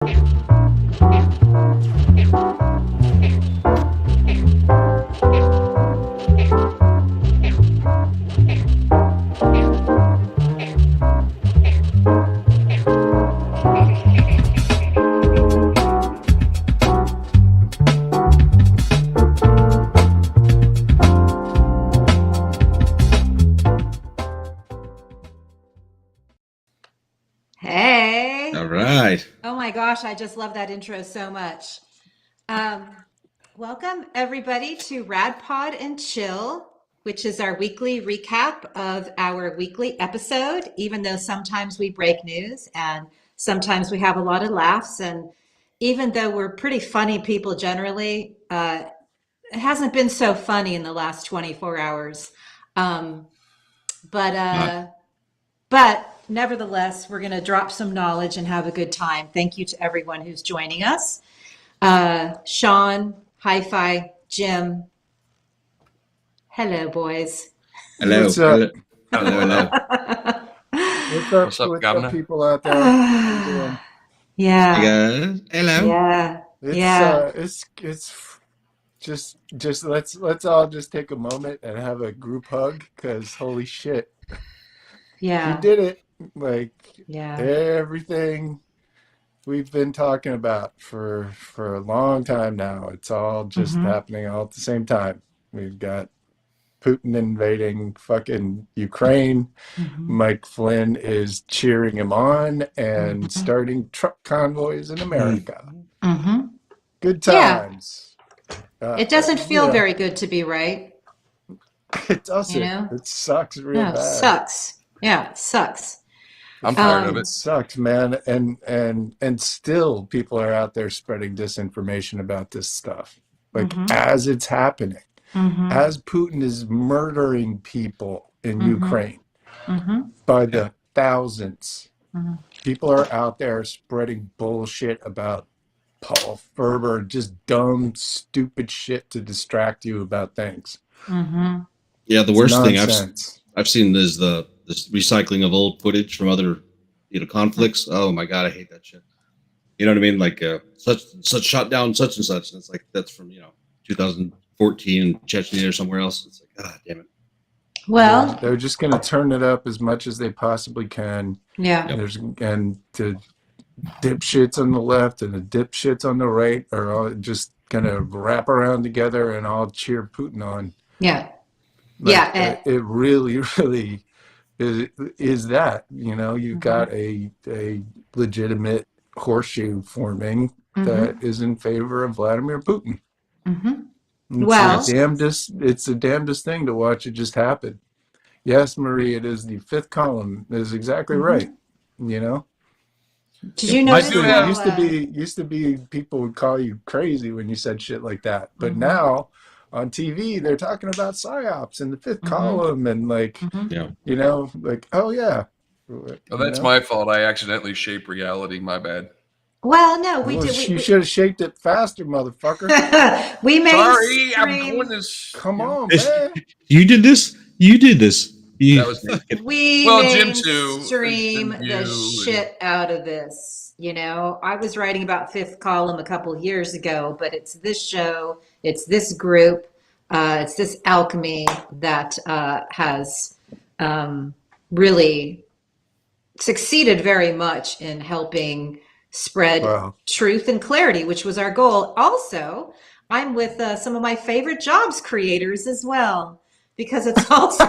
Hey. All right. Oh my gosh, I just love that intro so much. Welcome everybody to Rad Pod and Chill, which is our weekly recap of our weekly episode, even though sometimes we break news and sometimes we have a lot of laughs. And even though we're pretty funny people generally, it hasn't been so funny in the last 24 hours. But nevertheless, we're going to drop some knowledge and have a good time. Thank you to everyone who's joining us. Sean, Hi-Fi, Jim. Hello, boys. Hello. What's up? Hello. What's up, people out there? How you doing? Yeah. Hey guys. Hello. Yeah. It's just let's all just take a moment and have a group hug, because holy shit, Yeah. you did it. Like, Yeah. everything we've been talking about for a long time now, it's all just happening all at the same time. We've got Putin invading fucking Ukraine. Mike Flynn is cheering him on and starting truck convoys in America. Good times. It doesn't feel very good to be right. It doesn't. You know? It sucks real bad. It sucks. Yeah, it sucks. I'm tired of it. It sucks, man. And still people are out there spreading disinformation about this stuff. Like, as it's happening. As Putin is murdering people in Ukraine by the thousands, people are out there spreading bullshit about Paul Ferber, just dumb, stupid shit to distract you about things. Yeah, the worst thing I've seen is this recycling of old footage from other conflicts. Oh my god, I hate that shit. You know what I mean? Like such shot down such and such. And it's like that's from 2014 in Chechnya or somewhere else. It's like, god damn it. Well, they're just going to turn it up as much as they possibly can. Yeah. And the dipshits on the left and the dipshits on the right are all just going to wrap around together and all cheer Putin on. Yeah. Like, it really, really is that. You've got a legitimate horseshoe forming that is in favor of Vladimir Putin. It's the damnedest thing to watch it just happen. Yes, Marie, it is the fifth column. That is exactly right. Did you know used to be people would call you crazy when you said shit like that, but now on TV they're talking about psyops in the fifth column and like oh yeah. Oh, that's my fault. I accidentally shaped reality. My bad. Well, no, we did. You should have shaped it faster, motherfucker. We made. Sorry, I'm doing this. Come on, man. You did this. That was me. We Jim too. Stream the shit out of this. I was writing about fifth column a couple of years ago, but it's this show, it's this group, it's this alchemy that has really succeeded very much in helping spread truth and clarity, which was our goal. Also, I'm with some of my favorite jobs creators as well, because it's also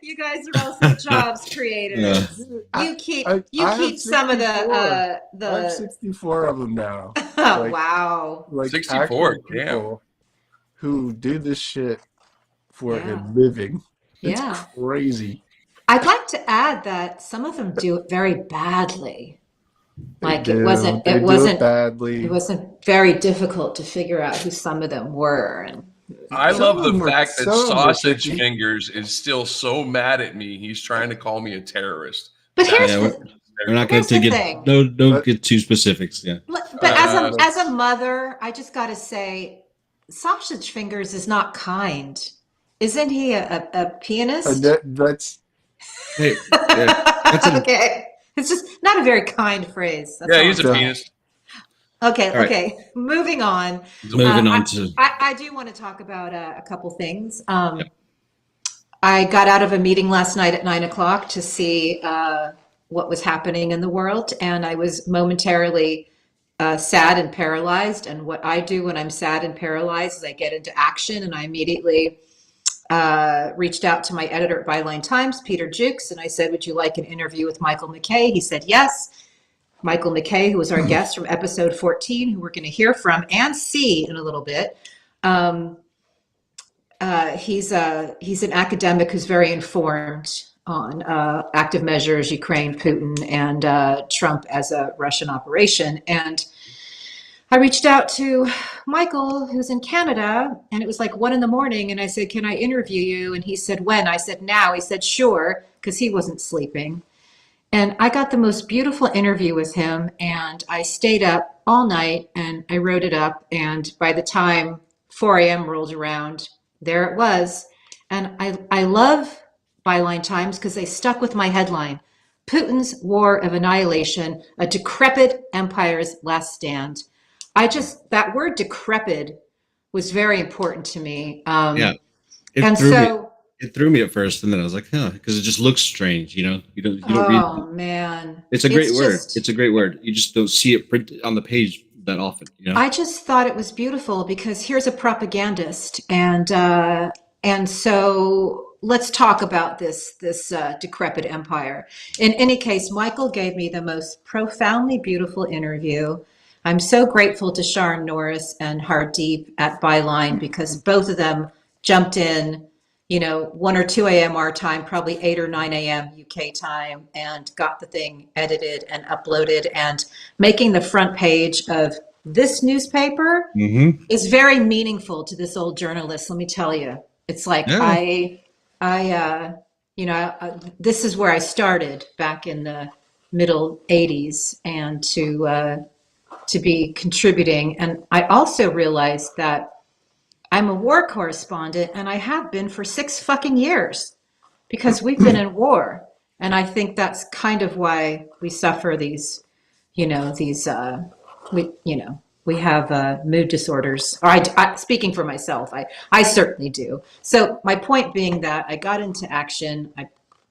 you guys are also jobs creators. You keep some of the I have 64 of them now. Wow. Like 64, people who do this shit for a living. It's crazy. I'd like to add that some of them do it very badly. Like it wasn't very difficult to figure out who some of them were. And I love the fact that Sausage Fingers is still so mad at me. He's trying to call me a terrorist. But we're not going to get don't get too specifics. Yeah. But as a mother, I just got to say, Sausage Fingers is not kind. Isn't he a pianist? That's Hey, that's okay. It's just not a very kind phrase. Yeah, he's a penis. Okay, right. Okay. Moving on. I do want to talk about a couple things. I got out of a meeting last night at 9 o'clock to see what was happening in the world, and I was momentarily sad and paralyzed. And what I do when I'm sad and paralyzed is I get into action, and I immediately reached out to my editor at Byline Times, Peter Jukes, and I said, would you like an interview with Michael McKay? He said yes. Michael McKay, who was our guest from episode 14, who we're going to hear from and see in a little bit. He's an academic who's very informed on active measures, Ukraine, Putin, and Trump as a Russian operation. And I reached out to Michael, who's in Canada, and it was like 1 a.m. And I said, can I interview you? And he said, when? I said, now. He said, sure, because he wasn't sleeping. And I got the most beautiful interview with him, and I stayed up all night and I wrote it up. And by the time 4 a.m. rolled around, there it was. And I love Byline Times because they stuck with my headline, Putin's War of Annihilation, a decrepit empire's last stand. That word decrepit was very important to me. It threw me at first, and then I was like, huh, because it just looks strange, you don't read it. Oh, man. It's a great word. It's a great word. You just don't see it printed on the page that often, I just thought it was beautiful because here's a propagandist, and so let's talk about this decrepit empire. In any case, Michael gave me the most profoundly beautiful interview. I'm so grateful to Sharon Norris and Hardeep at Byline because both of them jumped in, 1 or 2 a.m. our time, probably 8 or 9 a.m. UK time, and got the thing edited and uploaded. And making the front page of this newspaper is very meaningful to this old journalist. Let me tell you, it's like this is where I started back in the middle 80s, and to be contributing. And I also realized that I'm a war correspondent, and I have been for 6 fucking years because we've been in war. And I think that's kind of why we suffer these, we have mood disorders. I speaking for myself, I certainly do. So my point being that I got into action. I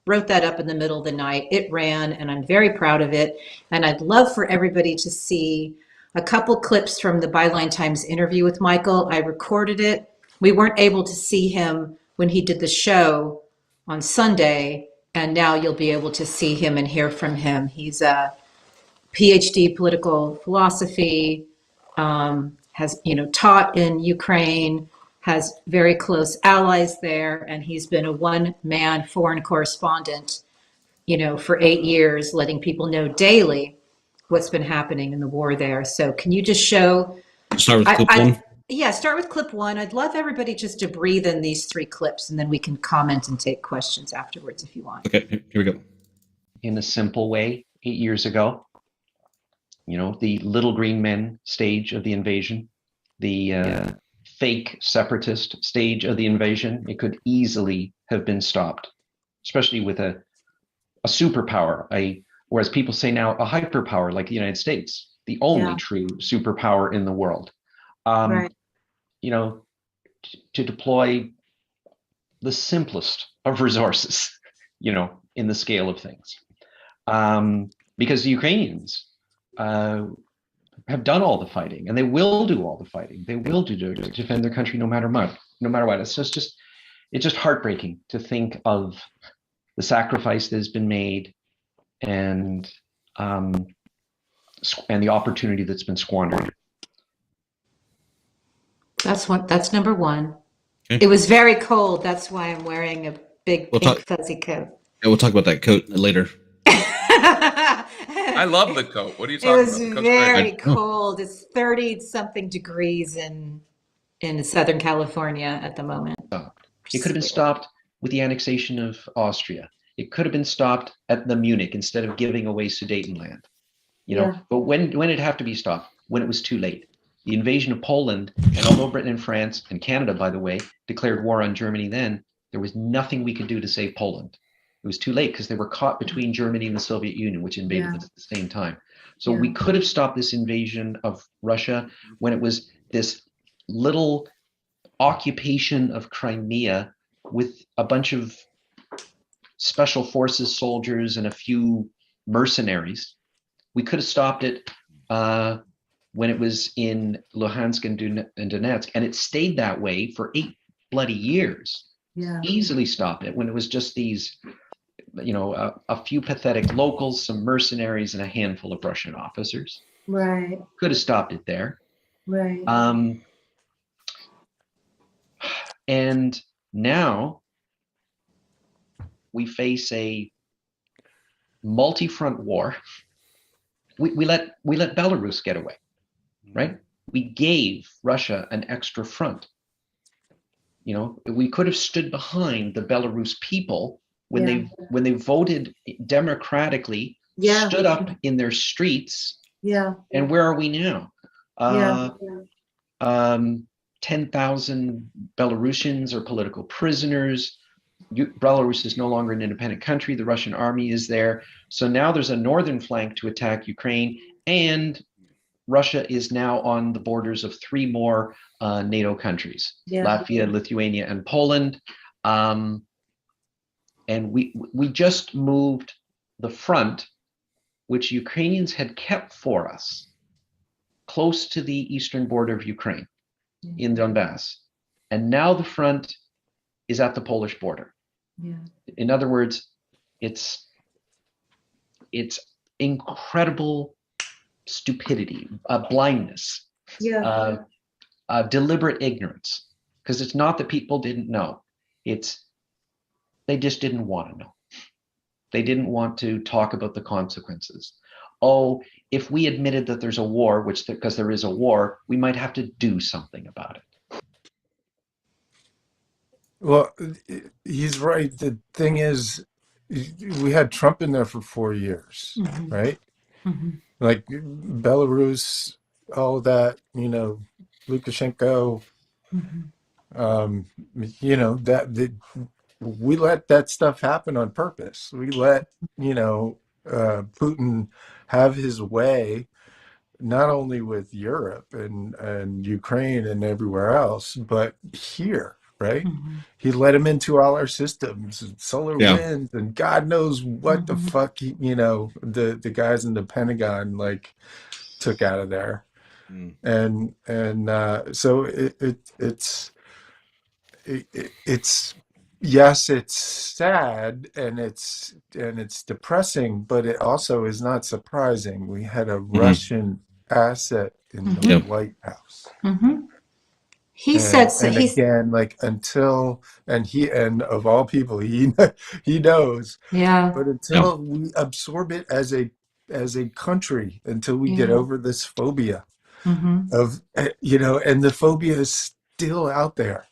wrote that up in the middle of the night. It ran, and I'm very proud of it. And I'd love for everybody to see a couple clips from the Byline Times interview with Michael. I recorded it. We weren't able to see him when he did the show on Sunday, and now you'll be able to see him and hear from him. He's a PhD political philosophy, has taught in Ukraine, has very close allies there, and he's been a one-man foreign correspondent, for 8 years, letting people know daily what's been happening in the war there. So can you just show? Start with clip one? Yeah, start with clip 1. I'd love everybody just to breathe in these 3 clips, and then we can comment and take questions afterwards if you want. Okay, here we go. In a simple way, 8 years ago, the little green men stage of the invasion, the fake separatist stage of the invasion, it could easily have been stopped, especially with a superpower, or as people say now, a hyperpower like the United States, the only true superpower in the world. Right. To deploy the simplest of resources, in the scale of things. Because the Ukrainians have done all the fighting, and they will do all the fighting. They will to defend their country no matter what. It's just heartbreaking to think of the sacrifice that has been made, and the opportunity that's been squandered. That's number 1. Okay. It was very cold. That's why I'm wearing a big pink fuzzy coat. Yeah, we'll talk about that coat later. I love the coat. What are you talking about? It was very cold. It's 30-something degrees in Southern California at the moment. It could have been stopped with the annexation of Austria. It could have been stopped at the Munich instead of giving away Sudetenland. But when did it have to be stopped? When it was too late. The invasion of Poland, and although Britain and France and Canada, by the way, declared war on Germany then, there was nothing we could do to save Poland. It was too late because they were caught between Germany and the Soviet Union, which invaded at the same time. So we could have stopped this invasion of Russia when it was this little occupation of Crimea with a bunch of special forces soldiers and a few mercenaries. We could have stopped it when it was in Luhansk and Donetsk, and it stayed that way for 8 bloody years. Easily stopped it when it was just these, a few pathetic locals, some mercenaries, and a handful of Russian officers. Right. Could have stopped it there. Right. And now we face a multi-front war. We let Belarus get away, right? We gave Russia an extra front. We could have stood behind the Belarus people when they voted democratically, stood up in their streets. Yeah. And where are we now? 10,000 Belarusians are political prisoners. Belarus is no longer an independent country. The Russian army is there. So now there's a northern flank to attack Ukraine, and Russia is now on the borders of 3 more NATO countries, Latvia, Lithuania, and Poland. And we just moved the front, which Ukrainians had kept for us, close to the eastern border of Ukraine in Donbass. And now the front is at the Polish border. In other words, it's incredible stupidity, blindness, deliberate ignorance, because it's not that people didn't know, they just didn't want to know. They didn't want to talk about the consequences. Oh, if we admitted that there's a war, because there is a war, we might have to do something about it. Well, he's right. The thing is, we had Trump in there for 4 years, right? Like Belarus, all that, Lukashenko, we let that stuff happen on purpose. We let, Putin have his way, not only with Europe and Ukraine and everywhere else, but here, right? He let him into all our systems, and solar winds, and God knows what the fuck, the guys in the Pentagon took out of there. And so it's yes, it's sad and it's depressing, but it also is not surprising. We had a Russian asset in the White House. He said so. And again, and of all people, he knows. But until we absorb it as a country, until we get over this phobia of and the phobia is still out there.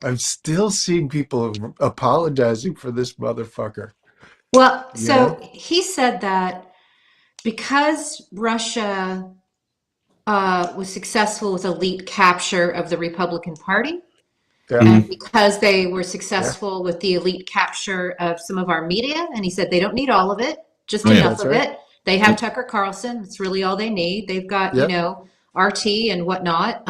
I'm still seeing people apologizing for this motherfucker. Well, so he said that because Russia was successful with elite capture of the Republican Party, and because they were successful with the elite capture of some of our media, and he said they don't need all of it, just enough of it. They have Tucker Carlson. It's really all they need. They've got, RT and whatnot.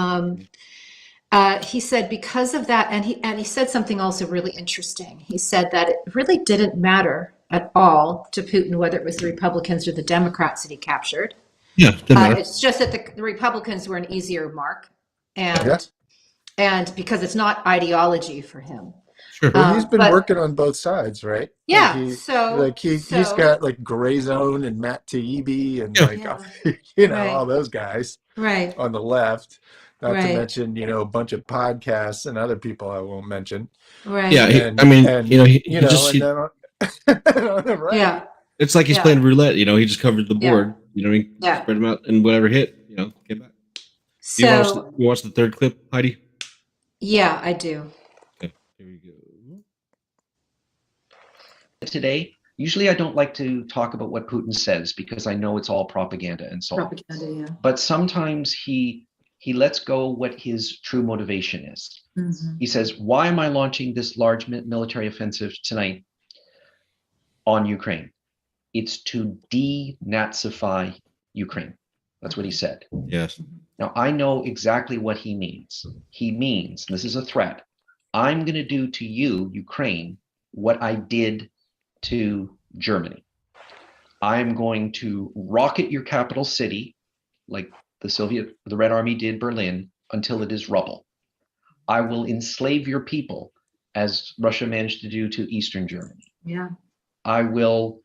He said because of that, and he said something also really interesting. He said that it really didn't matter at all to Putin whether it was the Republicans or the Democrats that he captured. It's just that the Republicans were an easier mark, and because it's not ideology for him. Well, he's been working on both sides, right? He's got Gray Zone and Matt Taibbi and all those guys on the left. Not to mention, a bunch of podcasts and other people I won't mention. It's like he's playing roulette. He just covered the board. He spread them out, and whatever hit, came back. So you watch the third clip, Heidi? Yeah, I do. Okay, here we go. Today, usually I don't like to talk about what Putin says because I know it's all propaganda and so on. But sometimes he lets go what his true motivation is. He says, why am I launching this large military offensive tonight? on Ukraine. It's to denazify Ukraine. That's what he said. Yes. Now, I know exactly what he means. He means, and this is a threat, I'm going to do to you, Ukraine, what I did to Germany. I'm going to rocket your capital city, like the Red Army did Berlin, until it is rubble. I will enslave your people, as Russia managed to do to Eastern Germany. Yeah. I will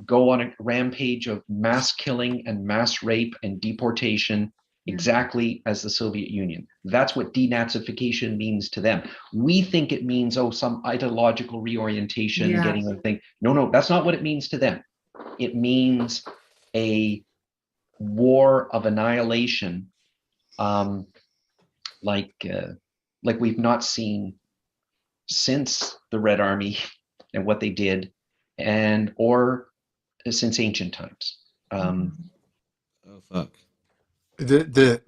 go on a rampage of mass killing and mass rape and deportation, exactly as the Soviet Union. That's what denazification means to them. We think it means, some ideological reorientation, getting a thing. No, that's not what it means to them. It means a war of annihilation, like we've not seen since the Red Army and what they did, or since ancient times. Oh fuck. The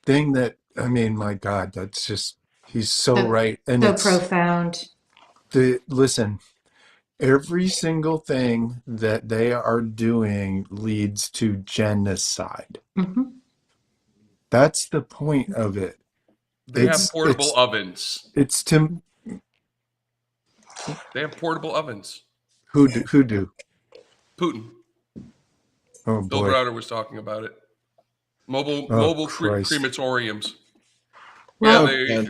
thing that, I mean, my God, that's just, he's so right. And so it's profound. Listen, every single thing that they are doing leads to genocide. Mm-hmm. That's the point of it. They have portable ovens. They have portable ovens. Who do? Putin. Oh boy. Bill Browder was talking about it. Mobile crematoriums. Well, they're going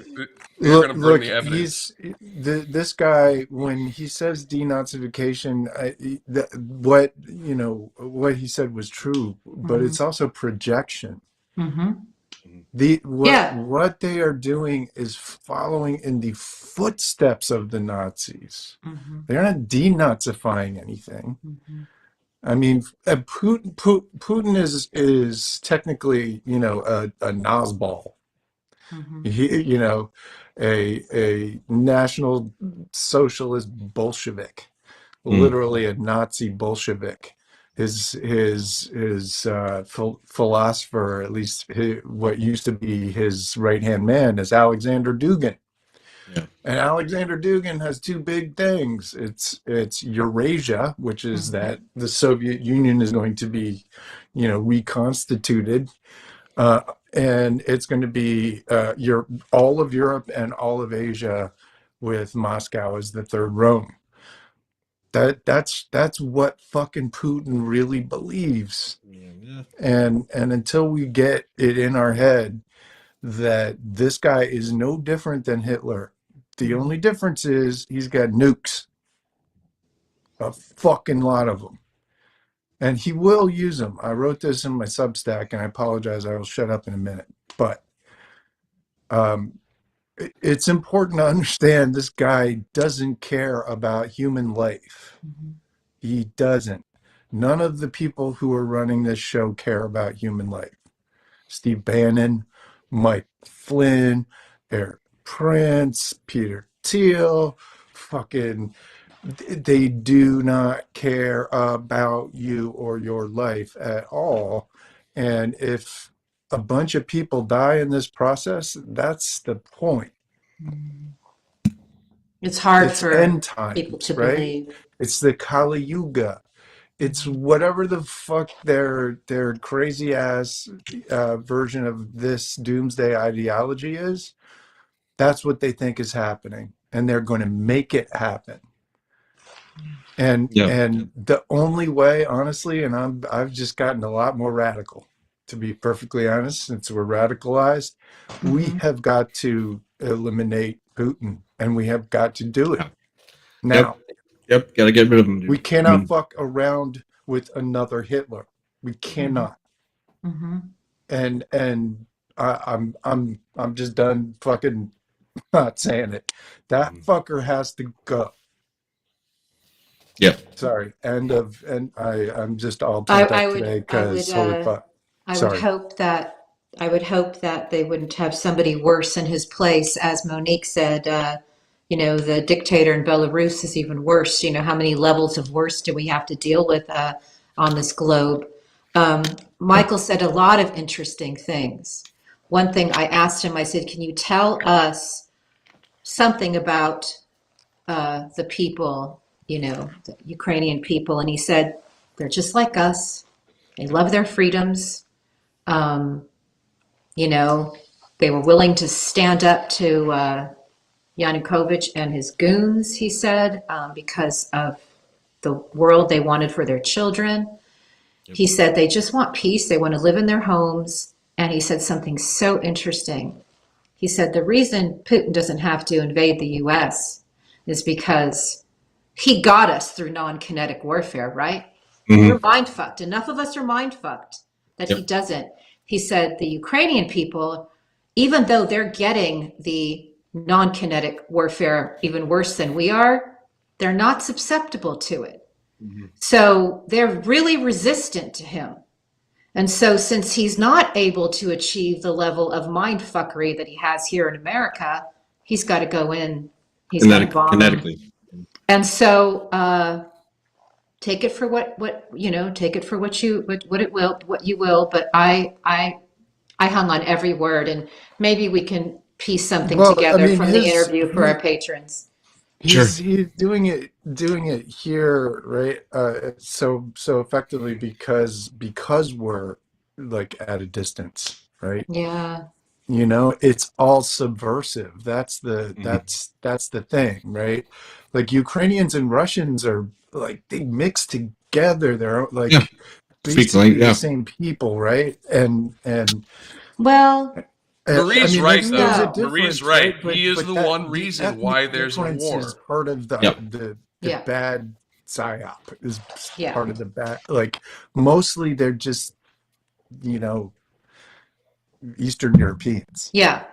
to bring the evidence. This guy, when he says denazification, what he said was true, but it's also projection. Mm-hmm. What they are doing is following in the footsteps of the Nazis. Mm-hmm. They're not denazifying anything. Mm-hmm. I mean, Putin is technically, a Nazball. Mm-hmm. A National Socialist Bolshevik, literally a Nazi Bolshevik. His philosopher, at least what used to be his right-hand man, is Alexander Dugin. Yeah. And Alexander Dugin has two big things. It's Eurasia, which is that the Soviet Union is going to be, reconstituted. And it's going to be all of Europe and all of Asia, with Moscow as the third Rome. That's what fucking Putin really believes. Yeah. And until we get it in our head that this guy is no different than Hitler, the only difference is he's got nukes, a fucking lot of them. And he will use them. I wrote this in my Substack, and I apologize, I will shut up in a minute. But it's important to understand this guy doesn't care about human life. Mm-hmm. He doesn't. None of the people who are running this show care about human life. Steve Bannon, Mike Flynn, Eric Prince, Peter Thiel, they do not care about you or your life at all. And if a bunch of people die in this process, that's the point. It's hard for end times, people to right? believe. It's the Kali Yuga. It's whatever the fuck their crazy ass version of this doomsday ideology is. That's what they think is happening, and they're going to make it happen. And the only way, honestly, and I've just gotten a lot more radical, to be perfectly honest, since we're radicalized. We have got to eliminate Putin, and we have got to do it now. Yep, gotta get rid of him. Dude. We cannot fuck around with another Hitler. We cannot. Mm-hmm. And I'm just done fucking not saying it. That fucker has to go. Yeah. Sorry. I'm just all pumped up today because holy fuck. I would hope that they wouldn't have somebody worse in his place, as Monique said. The dictator in Belarus is even worse. How many levels of worse do we have to deal with on this globe? Michael said a lot of interesting things. One thing I asked him, I said, can you tell us something about the people the Ukrainian people, and he said, they're just like us. They love their freedoms. Um, they were willing to stand up to Yanukovych and his goons, he said, because of the world they wanted for their children. Yep. He said they just want peace. They want to live in their homes. And he said something so interesting. He said the reason Putin doesn't have to invade the U.S. is because he got us through non-kinetic warfare, right? Mm-hmm. We're mind fucked. Enough of us are mind fucked that he doesn't. He said the Ukrainian people, even though they're getting the non-kinetic warfare even worse than we are, they're not susceptible to it. Mm-hmm. So they're really resistant to him. And so since he's not able to achieve the level of mind fuckery that he has here in America, he's got to go in. He's got to bomb kinetically. And so take it for take it for what you will. But I hung on every word, and maybe we can piece something together from the interview for our patrons. He's doing it here, right? So effectively because we're like at a distance, right? Yeah. It's all subversive. That's the thing, right? Like Ukrainians and Russians are like, they mix together. They're like basically the same people, right? And well, Marie's right, though. Marie's right. He is the one reason why there's a war. Is part of the bad psyop. Is part of the bad. Like mostly they're just Eastern Europeans. Yeah,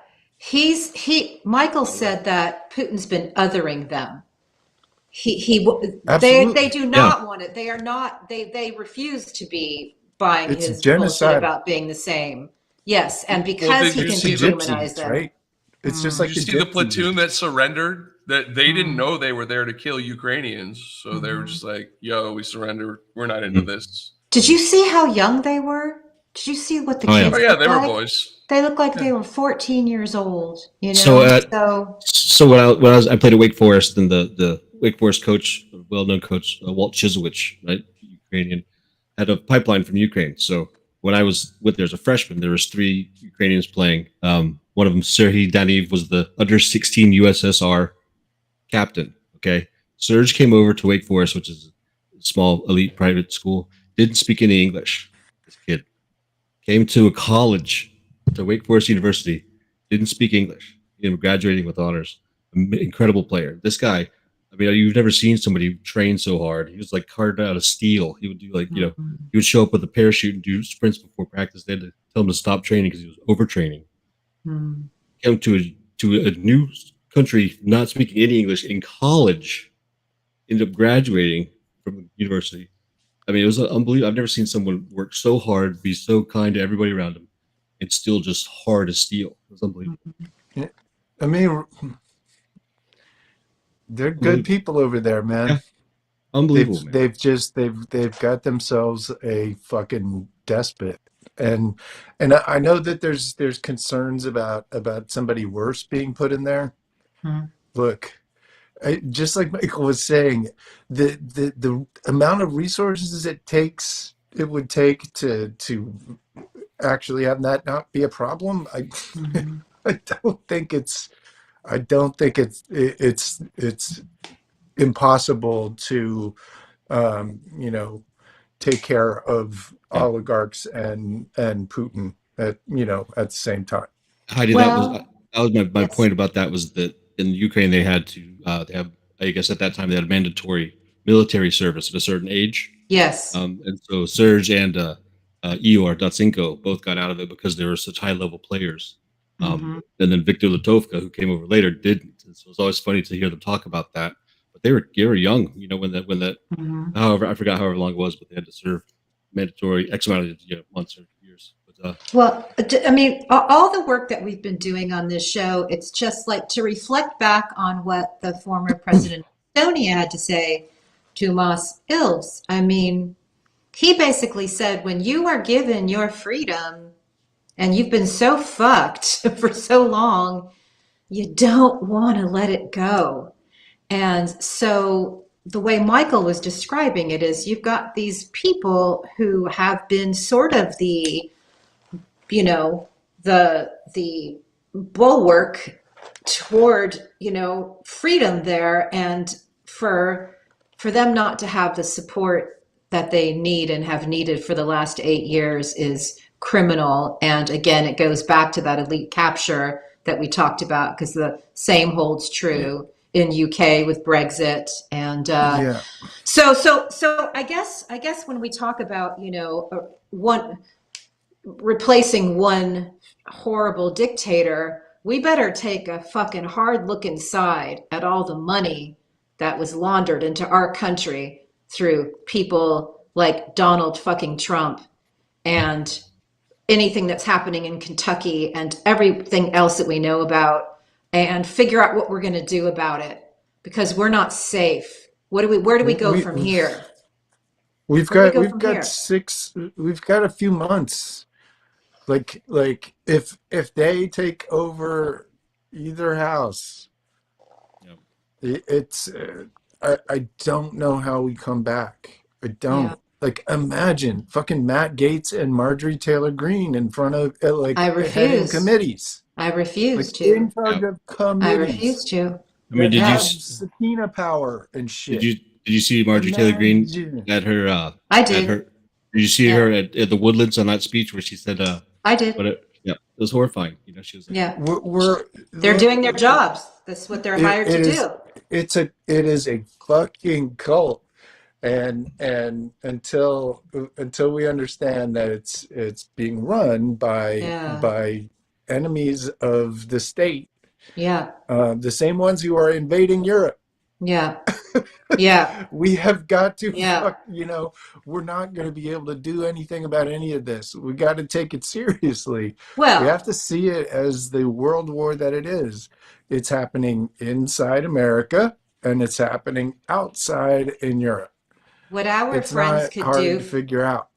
Michael said that Putin's been othering them. They do not want it. They are not. They refuse to be buying his bullshit about being the same. Yes, and because he can dehumanize them. Right? It's just like you see the platoon that surrendered, that they didn't know they were there to kill Ukrainians. So they were just like, yo, we surrender. We're not into this. Did you see how young they were? Did you see what the kids looked like? They were boys. They looked like they were 14 years old. So I played at Wake Forest, and the Wake Forest coach, well-known coach, Walt Chiselwich, right, Ukrainian, had a pipeline from Ukraine. So when I was there as a freshman, there was 3 Ukrainians playing. One of them, Serhiy Daniv, was the under-16 USSR captain. Okay, Serge came over to Wake Forest, which is a small elite private school. Didn't speak any English. This kid came to a college, to Wake Forest University. Didn't speak English. Graduating with honors. Incredible player. This guy. I mean, you've never seen somebody train so hard. He was like carved out of steel. He would do he would show up with a parachute and do sprints before practice. They had to tell him to stop training because he was overtraining. Came to a new country, not speaking any English, in college. Ended up graduating from university. I mean, it was unbelievable. I've never seen someone work so hard, be so kind to everybody around him, and still just hard as steel. It was unbelievable. Yeah. I mean, they're good people over there, man. Yeah. Unbelievable. They've got themselves a fucking despot, and I know that there's concerns about somebody worse being put in there. Look, just like Michael was saying, the amount of resources it would take to actually have that not be a problem. I don't think it's impossible to take care of oligarchs and Putin at the same time. Heidi, that was my point about that, was that in Ukraine they had to they have, I guess at that time they had mandatory military service at a certain age. Yes. And so Serge and Ihor Datsenko both got out of it because they were such high level players. And then Victor Litovka, who came over later, didn't. And so it's always funny to hear them talk about that. But they were young, when that however, I forgot however long it was, but they had to serve mandatory X amount of months or years. But, well, I mean, all the work that we've been doing on this show, it's just like to reflect back on what the former president of Estonia had to say, Tuomas Ilves. I mean, he basically said, when you are given your freedom and you've been so fucked for so long, you don't want to let it go. And so the way Michael was describing it is you've got these people who have been sort of the, you know, the bulwark toward, you know, freedom there, and for them not to have the support that they need and have needed for the last 8 years is criminal. And again, it goes back to that elite capture that we talked about, because the same holds true in UK with Brexit. And so I guess when we talk about, you know, replacing one horrible dictator, we better take a fucking hard look inside at all the money that was laundered into our country through people like Donald fucking Trump, and anything that's happening in Kentucky and everything else that we know about, and figure out what we're going to do about it, because we're not safe. Where do we go from here? We've got a few months. Like if they take over either house, it's I don't know how we come back. I don't. Yeah. Like, imagine fucking Matt Gaetz and Marjorie Taylor Greene in front of heading committees. I refuse like, to. In charge of committees. I refuse to. I mean, did you subpoena power and shit? Did you see Marjorie Taylor Greene at her? I did. Did you see her at the Woodlands on that speech where she said? I did. But it was horrifying. You know, she was like, they're doing their jobs. That's what they're hired to do. It is a fucking cult, and until we understand that it's being run by enemies of the state. Yeah. The same ones who are invading Europe. Yeah. Yeah. We have got to, we're not going to be able to do anything about any of this. We got to take it seriously. Well, we have to see it as the world war that it is. It's happening inside America, and it's happening outside in Europe. What our friends could do to figure out.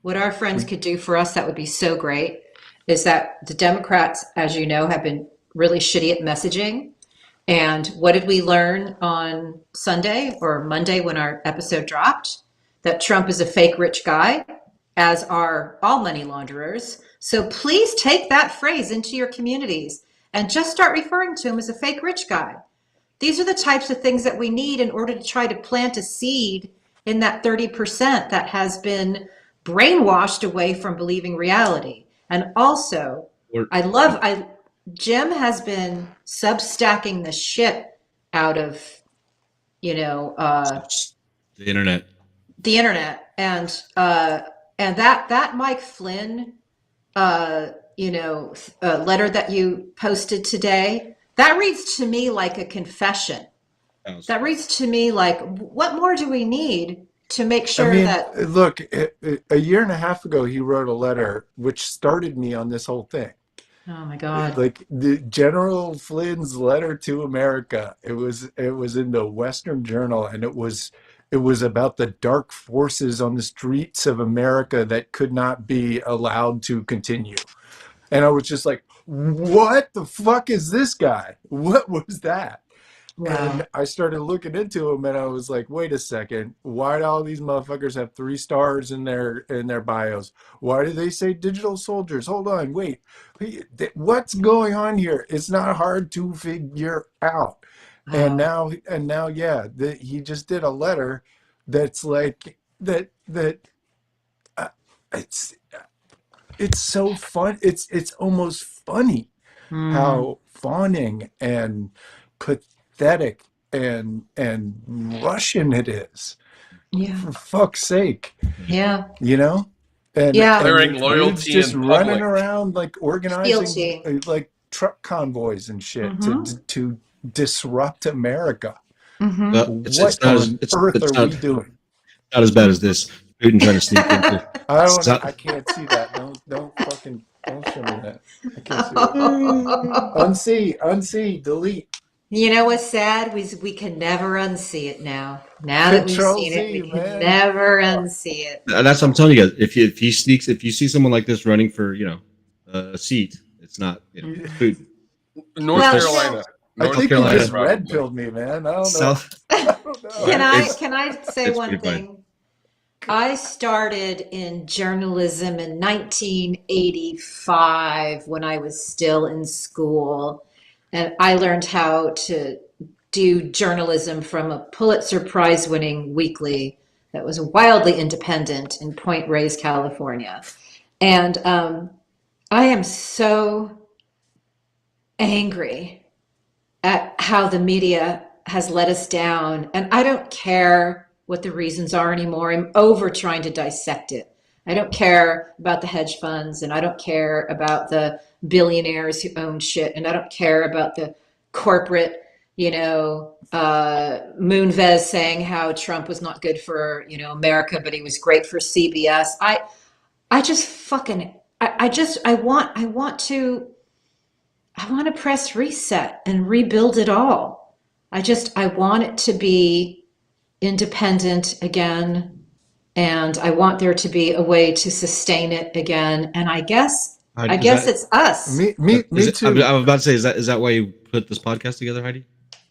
What our friends could do for us, that would be so great, is that the Democrats, as you know, have been really shitty at messaging. And what did we learn on Sunday or Monday when our episode dropped? That Trump is a fake rich guy, as are all money launderers. So please take that phrase into your communities and just start referring to him as a fake rich guy. These are the types of things that we need in order to try to plant a seed in that 30% that has been brainwashed away from believing reality. And also, Jim has been substacking the shit out of, the internet. The internet, and that Mike Flynn, letter that you posted today, that reads to me like a confession. That reads to me like, what more do we need to make sure that? Look, a year and a half ago, he wrote a letter which started me on this whole thing. Oh my God! Like the General Flynn's letter to America, it was in the Western Journal, and it was about the dark forces on the streets of America that could not be allowed to continue. And I was just like, what the fuck is this guy? What was that? Wow. And I started looking into him, and I was like, wait a second, why do all these motherfuckers have 3 stars in their bios? Why do they say digital soldiers? Hold on, wait, what's going on here? It's not hard to figure out. Wow. And now, he just did a letter that's like that. It's so fun. It's almost funny how fawning and pathetic and Russian it is. Yeah. For fuck's sake. Yeah. And declaring loyalty just in running public. around like organizing like truck convoys and shit to disrupt America. Mm-hmm. What on earth are we doing? Not as bad as this. Putin trying to sneak into. I can't see that. Don't show me that. I can't see it. Unsee, delete. You know what's sad? We can never unsee it now. Now that we've seen it, we can never unsee it. That's what I'm telling you guys. If you see someone like this running for, a seat, it's not, Putin. North Carolina. I think you just red-pilled me, man. I don't know. Can I say one thing? I started in journalism in 1985 when I was still in school, and I learned how to do journalism from a Pulitzer Prize winning weekly that was wildly independent in Point Reyes, California. And I am so angry at how the media has let us down. And I don't care what the reasons are anymore. I'm over trying to dissect it. I don't care about the hedge funds, and I don't care about the billionaires who own shit, and I don't care about the corporate, Moonves saying how Trump was not good for, America, but he was great for CBS. I just fucking, I want to press reset and rebuild it all. I want it to be independent again. And I want there to be a way to sustain it again. And I guess it's us. Me too. I was about to say, is that why you put this podcast together, Heidi?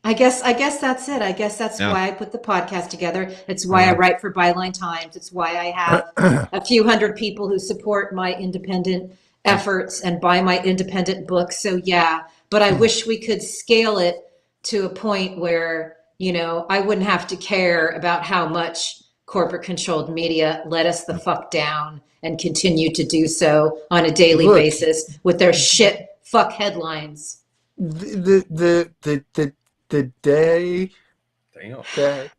I guess that's it. I guess that's why I put the podcast together. It's why I write for Byline Times. It's why I have a few hundred people who support my independent efforts and buy my independent books. So but I wish we could scale it to a point where, I wouldn't have to care about how much corporate controlled media let us the fuck down and continue to do so on a daily basis with their shit fuck headlines. The day Damn. that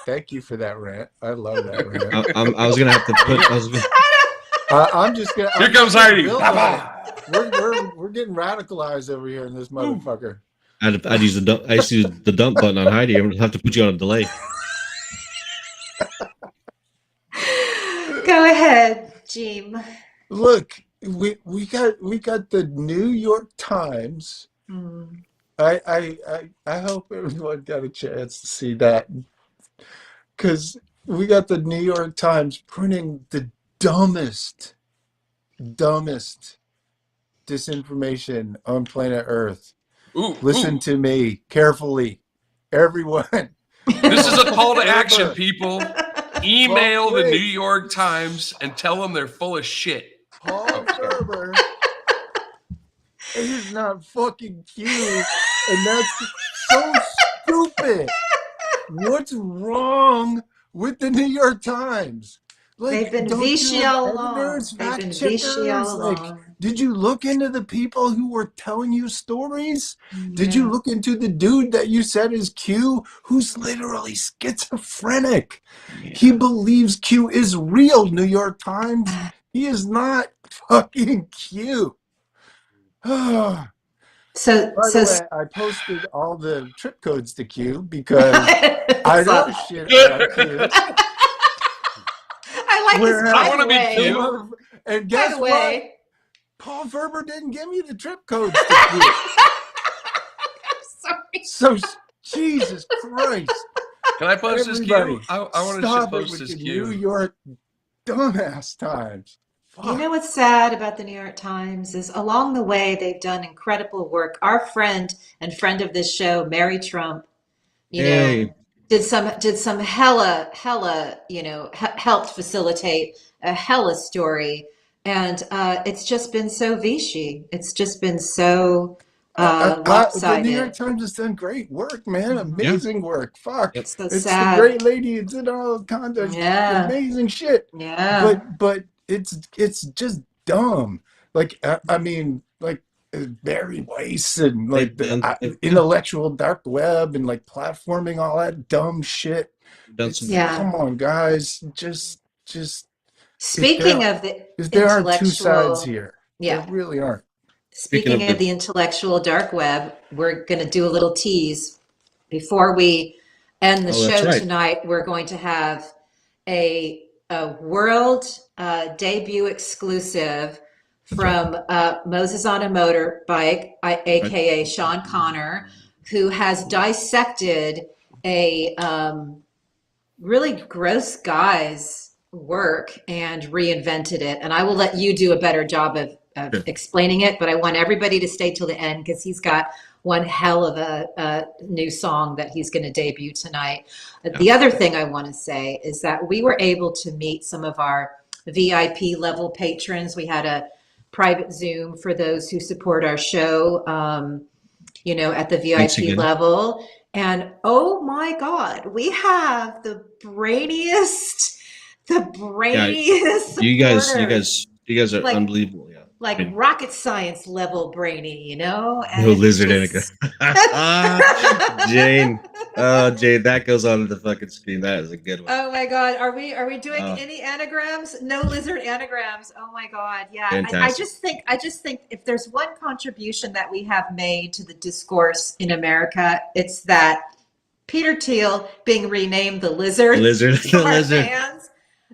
thank you for that rant. I love that rant. I was gonna have to put. I'm just gonna. Here comes Heidi. We're getting radicalized over here in this motherfucker. I'd use the dump button on Heidi. I'm gonna have to put you on a delay. Go ahead, Jim. Look, we got the New York Times. I hope everyone got a chance to see that, because we got the New York Times printing the dumbest disinformation on planet Earth. Listen to me carefully, everyone. This is a call to action, people. Email the New York Times and tell them they're full of shit. Paul Ferber is not fucking cute, and that's so stupid. What's wrong with the New York Times? They've been Vichy all along. Did you look into the people who were telling you stories? Yeah. Did you look into the dude that you said is Q, who's literally schizophrenic? Yeah. He believes Q is real, New York Times. He is not fucking Q. By the way, I posted all the trip codes to Q because I know shit about Q. I want to be Q. And guess what? Paul Ferber didn't give me the trip codes to Q. I'm sorry. So, Jesus Christ. Can I post this Q? I want to post this Q. New York dumbass Times. Fuck. You know what's sad about the New York Times is along the way they've done incredible work. Our friend and friend of this show, Mary Trump, did some hella, helped facilitate a hella story. And it's just been so Vichy. It's just been so lopsided. The New York Times has done great work, man. Amazing work. Fuck. It's so it's sad. The great lady. It's in all kinds of amazing shit. Yeah. But it's just dumb. Like, I mean, like Barry Weiss and like the intellectual dark web and like platforming all that dumb shit. Come on, guys. Just speaking of the there are two sides here. Yeah. There really aren't. Speaking of the intellectual dark web, we're going to do a little tease. Before we end the show tonight, we're going to have a world debut exclusive from Moses on a Motorbike, aka Sean Connor, who has dissected a really gross guy's work and reinvented it. And I will let you do a better job of explaining it, but I want everybody to stay till the end because he's got one hell of a new song that he's going to debut tonight. The other thing I want to say is that we were able to meet some of our VIP level patrons. We had a private Zoom for those who support our show, at the VIP level. And oh my God, we have the brainiest. You guys are like, unbelievable. Yeah. Like rocket science level brainy, And no lizard Annika. Jane. Oh, Jane, that goes on the fucking screen. That is a good one. Oh my God. Are we doing any anagrams? No lizard anagrams. Oh my God. Yeah. I just think if there's one contribution that we have made to the discourse in America, it's that Peter Thiel being renamed the lizard. The lizard. Fans.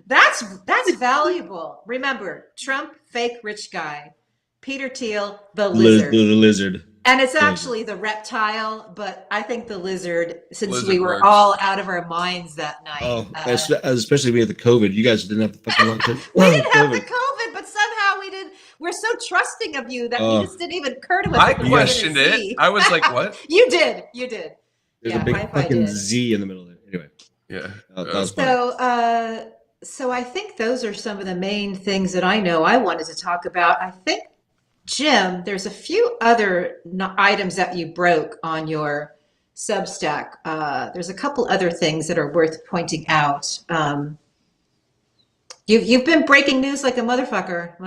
That's valuable. Remember, Trump, fake rich guy. Peter Thiel, the lizard. The lizard. And it's actually the reptile, but I think the lizard, since we were all out of our minds that night. Oh, especially we had the COVID. You guys didn't have the fucking long time. We didn't have the COVID, but somehow we did. We're so trusting of you that we just didn't even occur to us. I questioned it. I was like, what? You did. There's a big fucking Z in the middle of it. Anyway. Yeah. That was fun. So I think those are some of the main things that I know I wanted to talk about. I think, Jim, there's a few other items that you broke on your Substack. There's a couple other things that are worth pointing out. You've been breaking news like a motherfucker.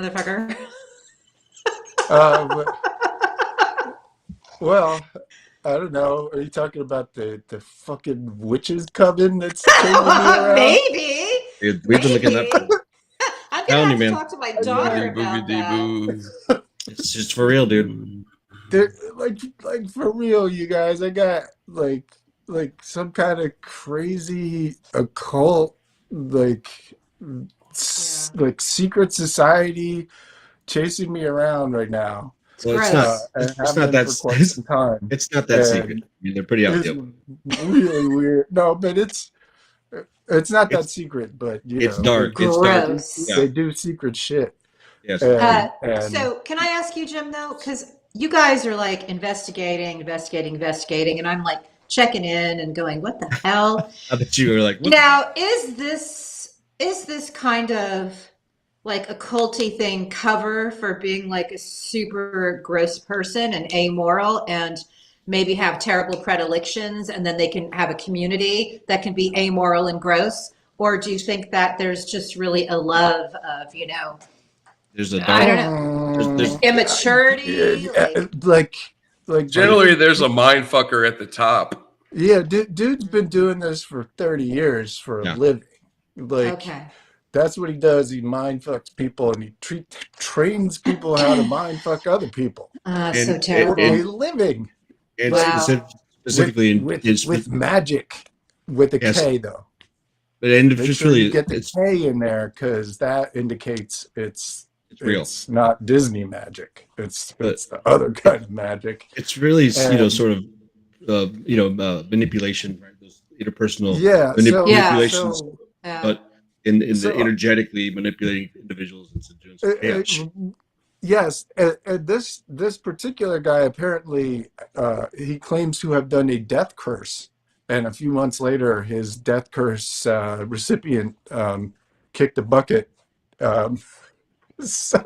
Well, I don't know. Are you talking about the fucking witches coming that's changing me around? Maybe. Dude, we've been looking up. I'm gonna have to talk to my daughter about that. It's just for real, dude. Like for real, you guys. I got like some kind of crazy occult, like secret society chasing me around right now. Well, it's not that secret. I mean, they're pretty out there. Really weird. No, but it's not that secret, but it's dark. It's dark. They do secret shit. Yes. So can I ask you, Jim, though, because you guys are like investigating, and I'm like checking in and going, what the hell? I bet you were like, what? Now, is this kind of like a culty thing cover for being like a super gross person and amoral and maybe have terrible predilections, and then they can have a community that can be amoral and gross? Or do you think that there's just really a love of, there's a I don't know, there's immaturity? Like generally there's a mind fucker at the top. Yeah, dude's been doing this for 30 years for a living. That's what he does. He mind fucks people, and he trains people how to mind fuck other people. So terrible. A living. And specifically with magic, with a K though. But and make just sure really you get the K in there, because that indicates it's real. It's not Disney magic. It's the other kind of magic. It's really sort of manipulation, right? Those interpersonal manipulations, but in the energetically manipulating individuals and doing some chaos. Yes, and this particular guy apparently he claims to have done a death curse, and a few months later, his death curse recipient kicked a bucket. So,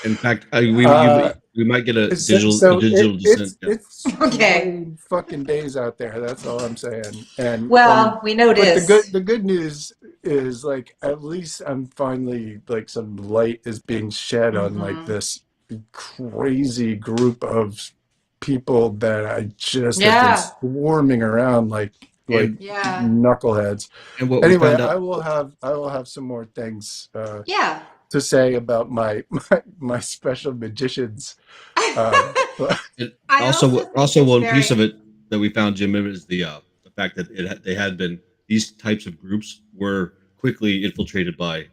in fact, we might get a digital descent. It's okay. Fucking days out there. That's all I'm saying. And we know it is. The good news is, like, at least I'm finally, like, some light is being shed on like this crazy group of people that I just have been swarming around like knuckleheads. And what anyway, I will have some more things. To say about my special magicians. Also, one piece of it that we found, Jim, is the fact that they had been, these types of groups were quickly infiltrated by